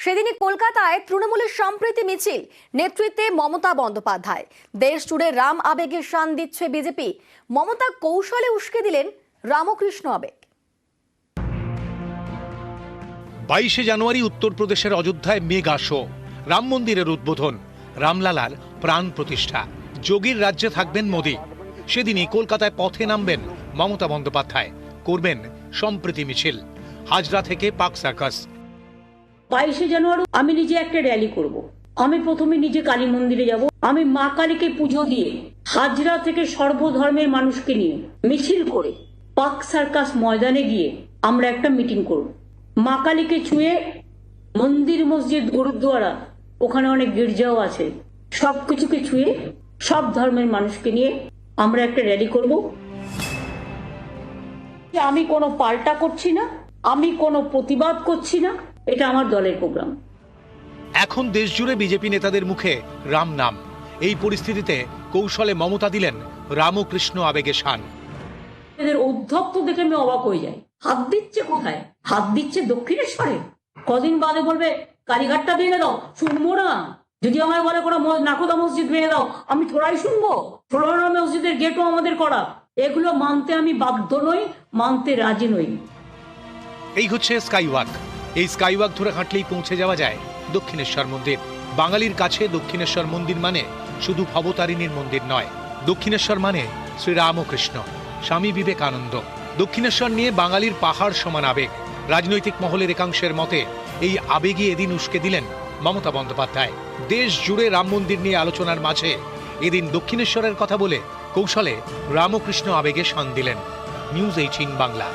সেদিনই কলকাতায় তৃণমূলের সম্প্রীতি মিছিল, নেতৃত্বে মমতা বন্দ্যোপাধ্যায়। দেশ জুড়ে রাম আবেগের শান দিচ্ছে বিজেপি। মমতা কৌশলে উস্কে দিলেন রামকৃষ্ণ আবেগ। 22 জানুয়ারি উত্তরপ্রদেশের অযোধ্যায় মেগা শো, রাম মন্দিরের উদ্বোধন, রামলালার প্রাণ প্রতিষ্ঠা, যোগীর রাজ্যে থাকবেন মোদী। সেদিনই কলকাতায় পথে নামবেন মমতা বন্দ্যোপাধ্যায়, করবেন সম্প্রীতি মিছিল হাজরা থেকে পার্ক সার্কাস। 22 জানুয়ারি আমি নিজে একটা র্যালি করব। আমি প্রথমে নিজে কালী মন্দিরে যাব। আমি মা কালীকে পুজো দিয়ে হাজরা থেকে সর্বধর্মের মানুষকে নিয়ে মিছিল করে পার্ক সার্কাস ময়দানে গিয়ে আমরা একটা মিটিং করব। মা কালীকে ছুঁয়ে মন্দির, মসজিদ, গুরুদ্বারা, ওখানে অনেক গির্জাও আছে, সবকিছুকে ছুঁয়ে সব ধর্মের মানুষকে নিয়ে আমরা একটা র্যালি করব। আমি কোনো পাল্টা করছি না, আমি কোনো প্রতিবাদ করছি না, এটা আমার দলের প্রোগ্রাম। এখন দেশ জুড়ে বিজেপি নেতাদের মুখে রাম নাম। এই পরিস্থিতিতে কৌশলে মমতা দিলেন রামকৃষ্ণ আবেগে শান। এদের অধ্যক্ষ দেখে আমি অবাক হয়ে যাই। হাত দিচ্ছে কোথায়? হাত দিচ্ছে দক্ষিণেশ্বরে। কদিন বাদে বলবে কালীঘাটটা ভেঙে দাও, শুনবো না। যদি আমায় বলে কোনো নাকোদা মসজিদ ভেঙে দাও, আমি থোড়াই শুনবো। 16 মসজিদের গেটও আমাদের করা। এগুলো মানতে আমি বাধ্য নই, মানতে রাজি নই। এই হচ্ছে স্কাইওয়াক। এই স্কাইওয়াক ধরে হাঁটলেই পৌঁছে যাওয়া যায় দক্ষিণেশ্বর মন্দির। বাঙালির কাছে দক্ষিণেশ্বর মন্দির মানে শুধু ভবতারিণীর মন্দির নয়, দক্ষিণেশ্বর মানে শ্রীরামকৃষ্ণ, স্বামী বিবেকানন্দ। দক্ষিণেশ্বর নিয়ে বাঙালির পাহাড় সমান আবেগ। রাজনৈতিক মহলের একাংশের মতে এই আবেগই এদিন উস্কে দিলেন মমতা বন্দ্যোপাধ্যায়। দেশ জুড়ে রাম মন্দির নিয়ে আলোচনার মাঝে এদিন দক্ষিণেশ্বরের কথা বলে কৌশলে রামকৃষ্ণ আবেগে শান দিলেন। নিউজ 18 বাংলা।